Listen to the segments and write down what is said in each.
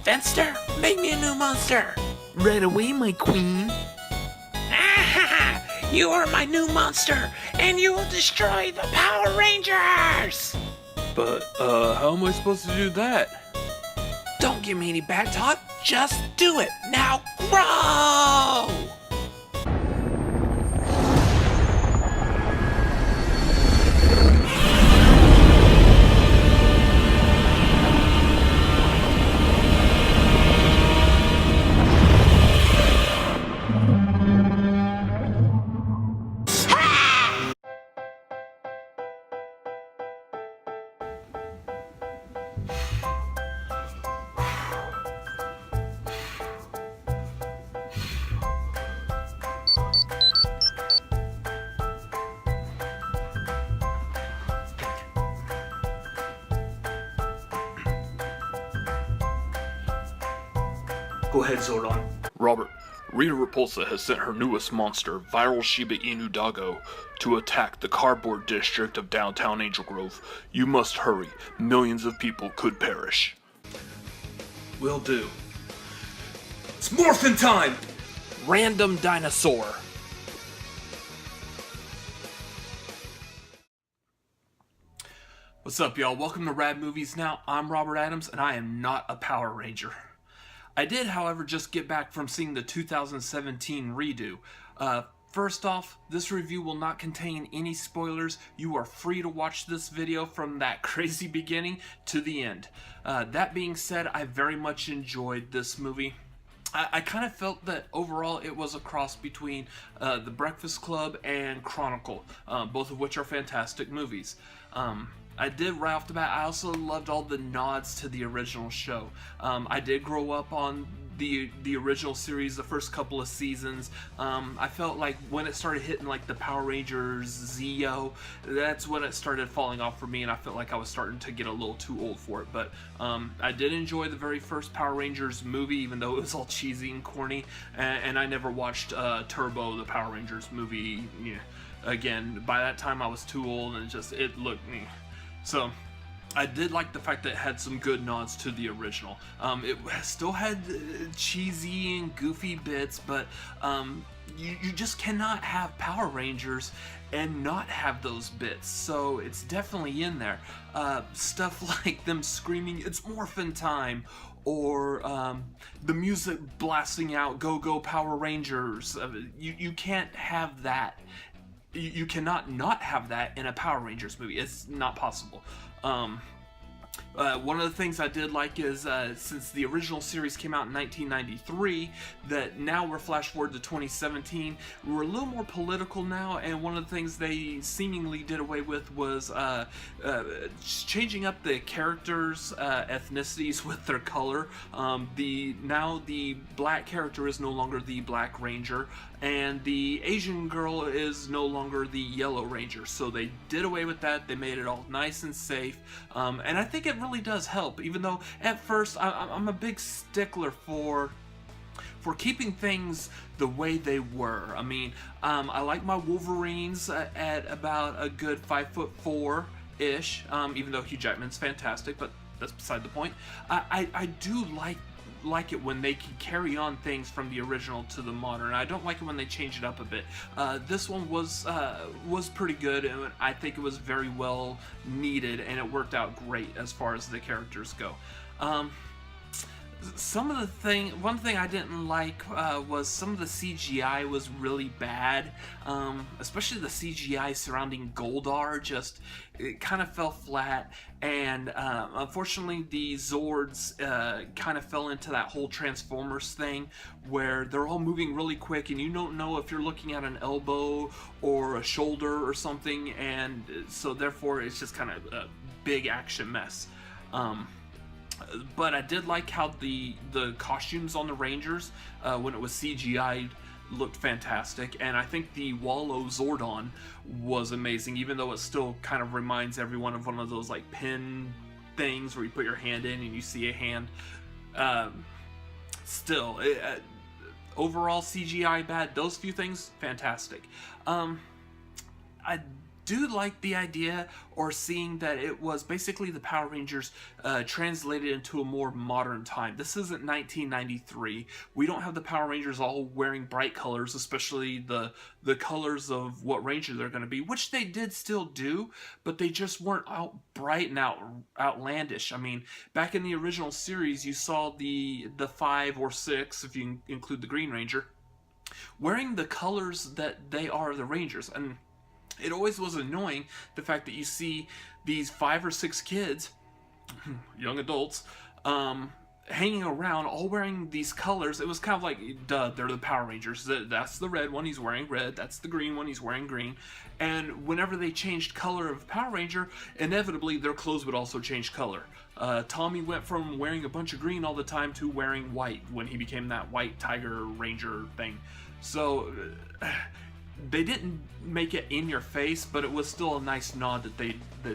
Fenster, make me a new monster. Right away, my queen. You are my new monster, and you will destroy the Power Rangers! But, how am I supposed to do that? Don't give me any back talk, just do it! Now grow! Go ahead, Zordon. Robert, Rita Repulsa has sent her newest monster, Viral Shiba Inu Doggo, to attack the cardboard district of downtown Angel Grove. You must hurry. Millions of people could perish. Will do. It's morphin' time! Random dinosaur. What's up, y'all? Welcome to Rad Movies Now. I'm Robert Adams, and I am not a Power Ranger. I did, however, just get back from seeing the 2017 redo. First off, this review will not contain any spoilers. You are free to watch this video from that crazy beginning to the end. That being said, I very much enjoyed this movie. I kind of felt that overall it was a cross between The Breakfast Club and Chronicle, both of which are fantastic movies. I did right off the bat, I also loved all the nods to the original show. I did grow up on the original series, the first couple of seasons. I felt like when it started hitting like the Power Rangers Zeo, that's when it started falling off for me, and I felt like I was starting to get a little too old for it. But I did enjoy the very first Power Rangers movie, even though it was all cheesy and corny, and I never watched Turbo, the Power Rangers movie. Yeah. Again, by that time I was too old, and it looked... So, I did like the fact that it had some good nods to the original. It still had cheesy and goofy bits, but you just cannot have Power Rangers and not have those bits. So it's definitely in there. Stuff like them screaming, "It's morphin' time!" or the music blasting out, "Go, go, Power Rangers!" You can't have that. You cannot not have that in a Power Rangers movie. It's not possible. One of the things I did like is, since the original series came out in 1993, that now we're flash forward to 2017, we're a little more political now, and one of the things they seemingly did away with was changing up the characters' ethnicities with their color. Now the black character is no longer the Black Ranger, and the Asian girl is no longer the Yellow Ranger. So they did away with that. They made it all nice and safe, and I think it really does help, even though at first I'm a big stickler for keeping things the way they were. I mean, I like my Wolverines at about a good 5'4" even though Hugh Jackman's fantastic, but that's beside the point. I do like it when they can carry on things from the original to the modern. I don't like it when they change it up a bit. This one was pretty good, and I think it was very well needed, and it worked out great as far as the characters go. One thing I didn't like was some of the CGI was really bad, especially the CGI surrounding Goldar. It kind of fell flat, and unfortunately the Zords kind of fell into that whole Transformers thing where they're all moving really quick, and you don't know if you're looking at an elbow or a shoulder or something, and so therefore it's just kind of a big action mess. But I did like how the costumes on the Rangers, when it was CGI'd, looked fantastic, and I think the Wallow Zordon was amazing, even though it still kind of reminds everyone of one of those like pin things where you put your hand in and you see a hand. Still, overall CGI bad. Those few things, fantastic. I do like the idea, or seeing that it was basically the Power Rangers translated into a more modern time. This isn't 1993. We don't have the Power Rangers all wearing bright colors, especially the colors of what Ranger they're going to be, which they did still do, but they just weren't out bright and outlandish. I mean, back in the original series, you saw the 5 or 6, if you include the Green Ranger, wearing the colors that they are the Rangers. And it always was annoying, the fact that you see these 5 or 6 kids, young adults, hanging around all wearing these colors. It was kind of like, duh, they're the Power Rangers. That's the red one, he's wearing red. That's the green one, he's wearing green. And whenever they changed color of Power Ranger, inevitably their clothes would also change color. Tommy went from wearing a bunch of green all the time to wearing white when he became that white Tiger Ranger thing. So they didn't make it in your face, but it was still a nice nod that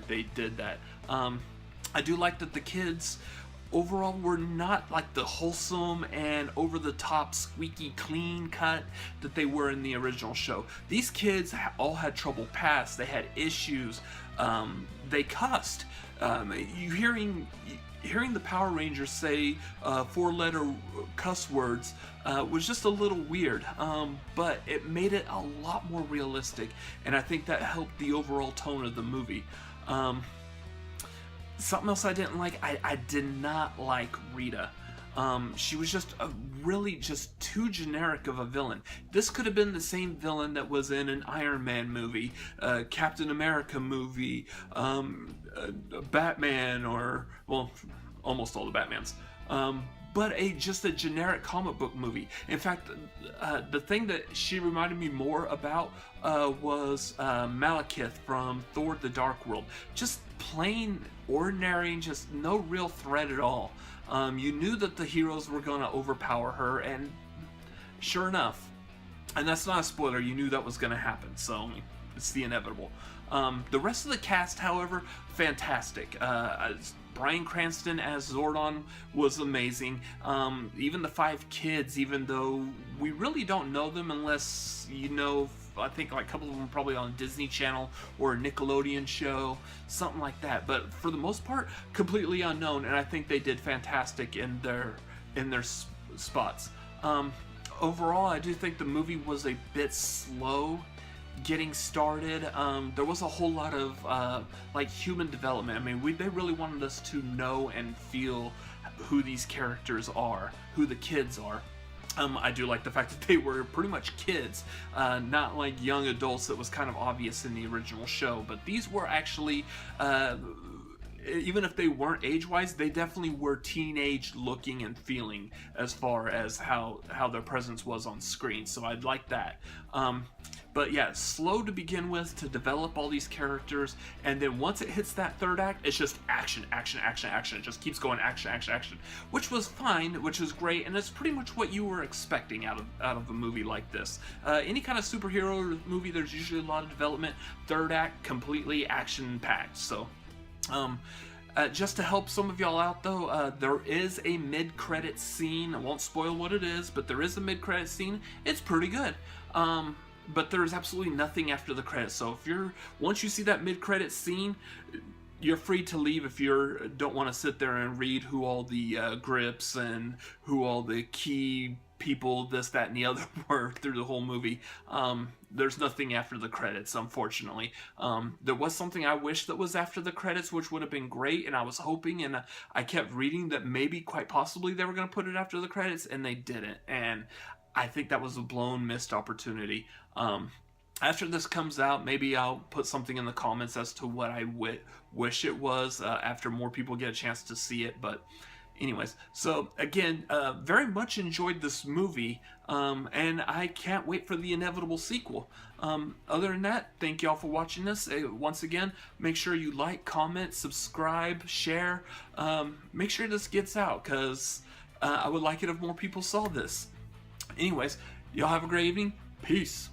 they did that. I do like that the kids overall were not like the wholesome and over-the-top squeaky clean cut that they were in the original show. These kids all had trouble past. They had issues. They cussed. Hearing the Power Rangers say 4-letter cuss words was just a little weird, but it made it a lot more realistic, and I think that helped the overall tone of the movie. Something else I didn't like, I did not like Rita. She was just really just too generic of a villain. This could have been the same villain that was in an Iron Man movie, Captain America movie, Batman, or, well, almost all the Batmans. But just a generic comic book movie. In fact, the thing that she reminded me more about was Malekith from Thor: The Dark World. Just plain ordinary, just no real threat at all. You knew that the heroes were going to overpower her, and sure enough, and that's not a spoiler, you knew that was going to happen, so it's the inevitable. The rest of the cast, however, fantastic. Bryan Cranston as Zordon was amazing. Even the 5 kids, even though we really don't know them unless you know, I think like a couple of them are probably on Disney Channel or a Nickelodeon show, something like that. But for the most part, completely unknown, and I think they did fantastic in their spots. Overall, I do think the movie was a bit slow getting started. There was a whole lot of like human development. I mean, they really wanted us to know and feel who these characters are, who the kids are. I do like the fact that they were pretty much kids, not like young adults that was kind of obvious in the original show, but these were actually, even if they weren't age-wise, they definitely were teenage looking and feeling as far as how their presence was on screen, so I'd like that. But yeah, slow to begin with, to develop all these characters, and then once it hits that third act, it's just action, action, action, action. It just keeps going action, action, action, which was fine, which was great, and it's pretty much what you were expecting out of a movie like this. Any kind of superhero movie, there's usually a lot of development. Third act, completely action-packed, so... just to help some of y'all out though, there is a mid-credit scene. I won't spoil what it is, but there is a mid-credit scene. It's pretty good. But there's absolutely nothing after the credits. So once you see that mid-credit scene, you're free to leave if you don't want to sit there and read who all the grips and who all the key people, this, that, and the other were through the whole movie. There's nothing after the credits, unfortunately. There was something I wish that was after the credits, which would have been great, and I was hoping, and I kept reading that maybe, quite possibly, they were going to put it after the credits, and they didn't, and I think that was a missed opportunity. After this comes out, maybe I'll put something in the comments as to what I wish it was after more people get a chance to see it, but... Anyways, so again, very much enjoyed this movie, and I can't wait for the inevitable sequel. Other than that, thank y'all for watching this. Once again, make sure you like, comment, subscribe, share. Make sure this gets out, because I would like it if more people saw this. Anyways, y'all have a great evening. Peace.